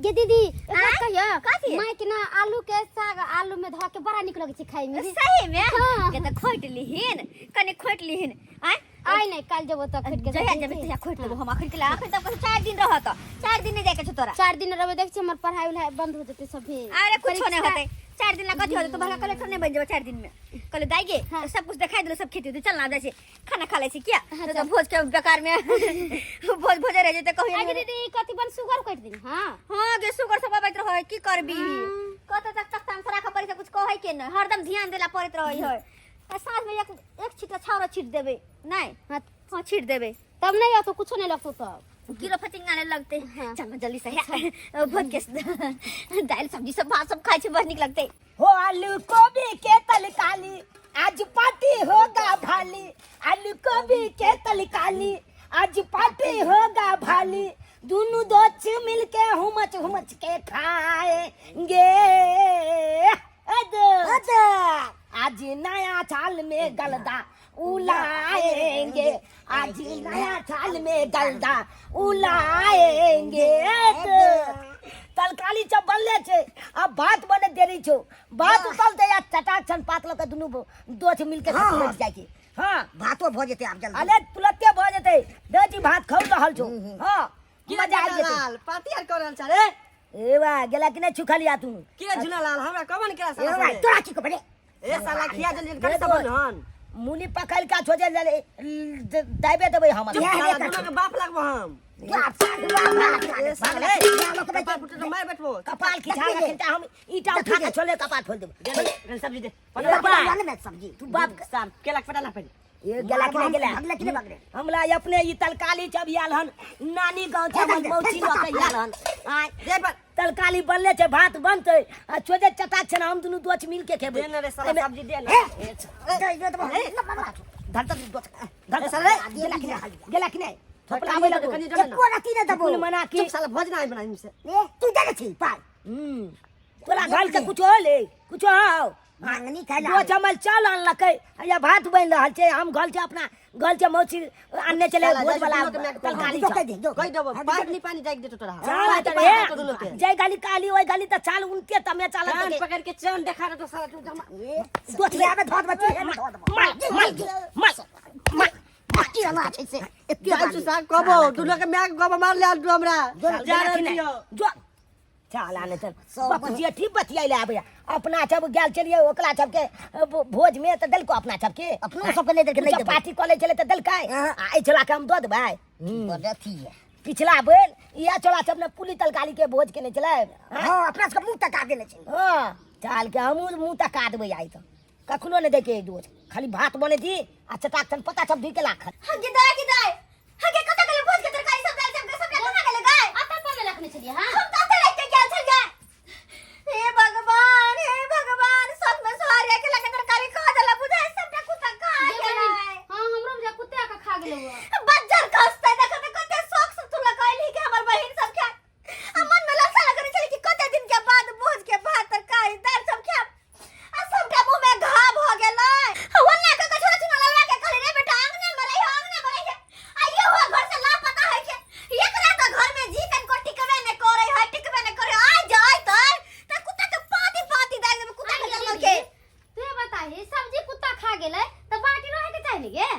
गे दीदी कहियो मैं कि ना आलू के साग आलू में धो के बड़ा निक लगे छै खाइ में। सही में के त खोट लिहिन कने खोट लिहिन आई नहीं काल जब त खोट के जया जब तया खोट लेबो हम आखिर के ला आखिर तब 4 दिन रहत 4 दिन नहीं जाके छ तोरा 4 दिन रहबे देख छ हमर पढ़ाई उला बंद हो जते सब भी। अरे कुछ नहीं होते 4 दिन ला कथि होते तो भला कलेक्टर नहीं बन जेबो 4 दिन में कल दाइगे सब कुछ दिखाई देलो सब खेती चल ना जाय खाना खा ले छी क्या तो भोज के बेकार में भोज रह जेते कहियो आगे दीदी कथि बन सुगर काट दिन। हां गे सुगर सब आबैत रहै की करबी कत तक हम सरा खबर से कुछ कहै के न हरदम ध्यान देला पड़त रहै है साँझ में एक छिटा छावरा छिट देबे नहीं हां छिट देबे तब नहीं आ तो कुछ नहीं लगतो तब किलो फटिंगाने लगते चल जल्दी से है भोज के दाल सब्जी सब भात सब खाइ छै बहुत निक लगते हो आलू गोभी के तलकाली आज पार्टी होगा भाली आलू गोभी के तलकाली आज पार्टी होगा भाली दोनों दोस्त मिलके हुमच के खाएंगे आज नया साल में गलदा उलाएंगे आज नया साल में गलदा उलाएंगे तलकाली जब बनले छे अब भात बने देरी छो भात उतलते या चटाक छन पातलो के दुनु दोछ मिलके बैठ जाय के। हां भातो भ जेते आब जल्दी अरे तुरंते भ जेते बेटी भात खाउ रहल छो। हां मजा आ जेते पार्टी आर करल छ रे ए वाह गेला कि नहीं छुखलिया तू के झुलालाल हमरा कमन केला ए साला वाह तोरा की को बने ए साला खिया जल्दी कर सब हन मूली पकड़ का छोजे दाइबे देबे हम साला दुनो के बाप लगबो हम मैं बैठबो कपाल खिंचा के खेलता हम ईटा उठा के छोले कपाल खोल देबो सब्जी दे सब्जी तू बाप साहब केला फटाना पे ये गेला कि नहीं गेला अगले किने बगरे हमला अपने ई तलकाली चब आल हन नानी गांव छ मन मौची ल के आल हन आ दे पर तलकाली बनले छे भात बनते आ छोजे चटाक छ हम दुनु दोच मिल के खेबे दे रे साला सब्जी दे ना धरता दोच धर साला गेला कि नहीं थोपला आवे लगो एको राती ने दबो मना के साला भोज ना बनाई से तू देखे छी पाल तोरा घर के कुछ होले कुछ हो मांगनी खाइला दो चम्मच चाल आन लकै या भात बन रहल छै हम घर से अपना घर से मौसी आनने चले भोज वाला तलकाली कहि देबो पानी पानी जाई देतो तोरा चाल तो जय गाली काली ओय गाली त चाल उनके तमे चाल कान पकड़ के चन देखा तो साला तू जमा दोच आबे धोत बच्ची मार बाकी वाला छै से जाई छु साग कबो दुनो के मैग कबो मार ले तू हमरा जा रहियो जो चाल आने त बाप जी ठीक बतियाइले आबे अपना सब गेल चलिए ओकला सब के भोज में त दल को अपना सब के अपनो सब के ले दे के नहीं पार्टी कॉलेज चले त दल काय आई चला के हम दो देबै बरथी है पिछला बेर या चला सब ने पुली तलकाली के भोज के नहीं चले हां अपना सब मुंह तक आ देले छै हां चाल के हम मुंह तक आ देबै आई त कखनो ने देखे दोज खाली भात बने दी आ चटाक तन पता सब धी के लाख हगे दाई हगे कत के भोज के तरकारी सब दाल सब कना गेले गाय आता पर में रखने चलिए हां हम ताते रख के गेल छल गाय हे भगवान सब में सहारे के लगे तरकारी खा देला बुझाय सबटा कुत्ता खा गेलै हां हमरो जे कुत्ता का खा गेलो बज्जर खसते देखत कते शौक से तू लगाइली के हमर बहिन सब खा मन में लसा लग रही कि कते दिन के बाद भोज के भात तरकारी दाल सब खा आ सबटा मुंह में घा भ गेलै वन्ना के छोरा चुना लगा के कहले रे बेटा आंगने में रही आइयो हो घर से लापता है के एकरा त घर में जी कन को टिकबे ने करे है टिकबे ने करे आ जाय त कुत्ता के पाती दाल में कुत्ता के जन्म के तू बताई सब्जी कुत्ता खा गेलै त बाटी रहे के चाहिए गे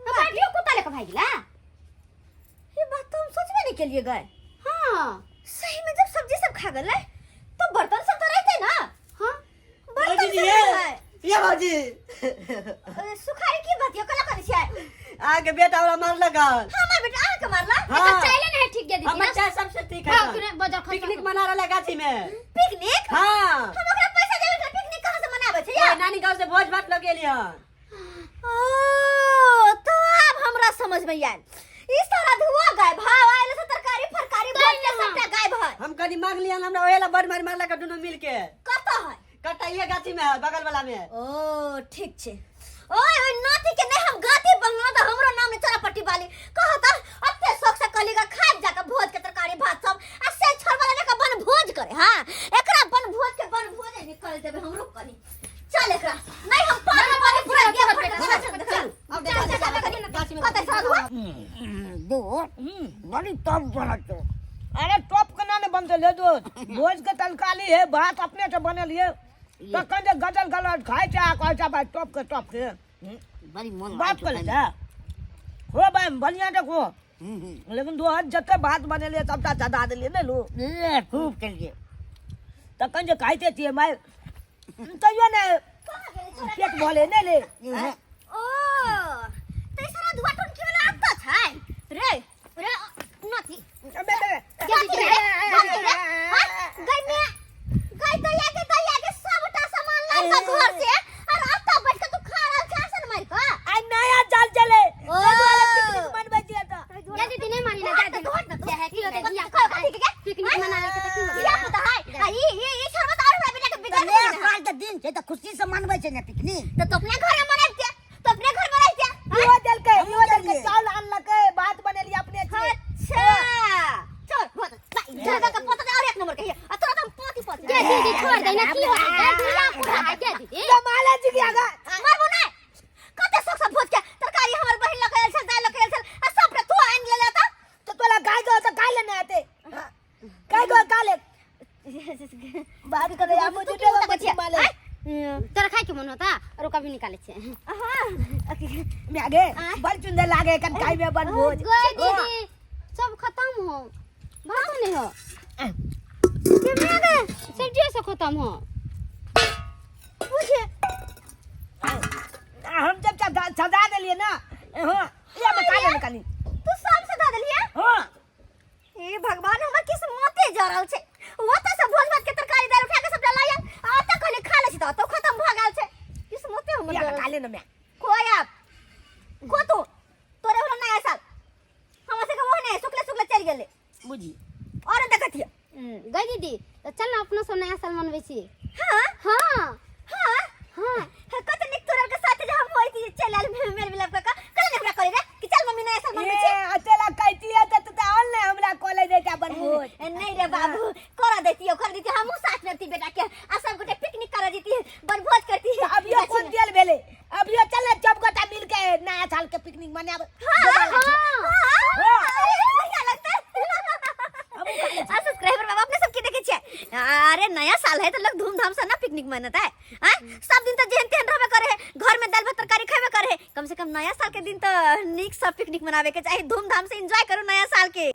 त बाटियो कुत्ता लेके भाग गेला ये बात तो हम सोचबे नहीं के लिए गए हां सही में जब सब्जी सब खा गए तो बर्तन सब तो रहते ना हां बर्तन सब है ये बाजी सुखारी की बात ये कला करे छै आगे बेटा वाला मार लगा हमर बेटा आ के मारला अच्छा चाइले नहीं ठीक दे दी हमर चाय सबसे ठीक है हां कि बाजार खा पिकनिक मना रहा गाछी में पिकनिक हां हम ओकरा पैसा देबे त पिकनिक कहां से मनाबे छै ओए नानी गांव से भोज भात लगेली हन ओ तो अब हमरा समझ में आयल ई सारा धुआ गाय भाव आइल से तरकारी फरकारी भोज के सबटा गाय भाई हम कनी मांग लिया हमरा ओहेला बड़ मार मारला का दुनो मिल के कत है कटाइए गाछी में है बगल वाला में ओ ठीक छे ओए नाती के नहीं हम गाती बंगला तो हमरो नाम ने चरापट्टी वाली कहता अत्ते शौक से कहलीगा खा जाके भोज के तरकारी भात सब आ से छोड़ वाला का बन भोज करे हां एकरा बन भोज के बन भोज निकल देबे हमरो कनी चल एकरा नहीं हम पानी पूरा दिया फट चल अब दो बड़ी टॉप बना तो अरे टॉप के नाम बंद ले ये दोस्त भोज के तलकाली है बात अपने से बनल है तो कंजे गजल गलत खाए चा कोई चा भाई टॉप के बड़ी मन बात कर ले हो भाई बढ़िया देखो लेकिन दो हाथ जते बात बने ले सबटा चढ़ा दिले ने लो खूब कर लिए तो कंजे खाइते थी मैं तो ये ने पेट भले ने ले ओ ते सारा दुआ टन के वाला आता छै रे रे नथी गई सबटा सामान ला के घर से और आता बैठ के तू खा रहा छै सन मार के आई नया चाल चले पिकनिक मनबे दिया था ये दीदी नहीं मानी ना दादी क्या है कि होता है पिकनिक मना के तो क्यों क्या पता है ये शरबत और हमरा बेटा के बिगाड़ दे हाल के दिन छै त खुशी से मनबै छै ने पिकनिक तो अपने घर में मनाब के तो अपने घर में रहते यो दल के चावल आन के बात बनेली अपने से अच्छा चल बहुत जगह का पता और एक नंबर के है तोरा तो पोती पोती क्या दीदी छोड़ दे ना की होता है ढीला पूरा क्या दीदी तो माला जी की आगा मारबो नै कते सख सब भोज के तरकारी हमर बहिन लग आयल छै दाल लग आयल छै आ सब तू आन ले लेता तो तोला गाय गो तो गाय लेने आते गाय गो काले बात करे हम जुटे गो बच्ची माले तोरा खाए के मन होता और कभी निकाले छे हां मैं आगे बड़ सुंदर लागे कन खाई में बन भोज गए दीदी सब खत्म हो भात नहीं हो के में गए सब्जी से खत्म हो पूछे हम जब सदा देलिए ना हां ये मैं काले निकाली तू सब सदा देलिए हां ए भगवान हमर किस्मते जा रहल छै ओता से भोज भात के तरकारी दाल उठा के सब लाया आता कहले खा ले छी तो खत्म भ गेल छै किस्मते हमर ये काले न मैं कोई आप को तू तोरे होला नया साल हम से कहबो ने शुक्ल चल गेले बुझी और देखतिया गई दीदी तो चल ना अपना सब नया साल मनबै छी हां हां हां हां कत निक तोरा के साथ जे हम होई थी चल आल मेल मिलाप का कल हमरा करे रे कि चल मम्मी नया साल मनबै छी अकेला कहती है तो ऑन ले हमरा कॉलेज दे के बन भोज नहीं रे बाबू करा देती कर देती हम साथ में थी बेटा के आ सब गोटे पिकनिक करा देती बनभोज करती अब ये कौन दियल भेले अब ये चले जब गोटा मिल के नया साल के पिकनिक मनाब बढ़िया लगता है सब्सक्राइबर बाबा अपने सबके देखे छे अरे नया साल है तो लोग धूमधाम से ना पिकनिक मनाता है सब दिन तो जेहन तेहन रहबे करे है घर में दाल भात तरकारी खाबे करे है कम से कम नया साल के दिन तो निक सब पिकनिक मनावे के चाहिए धूमधाम से एंजॉय करो नया साल के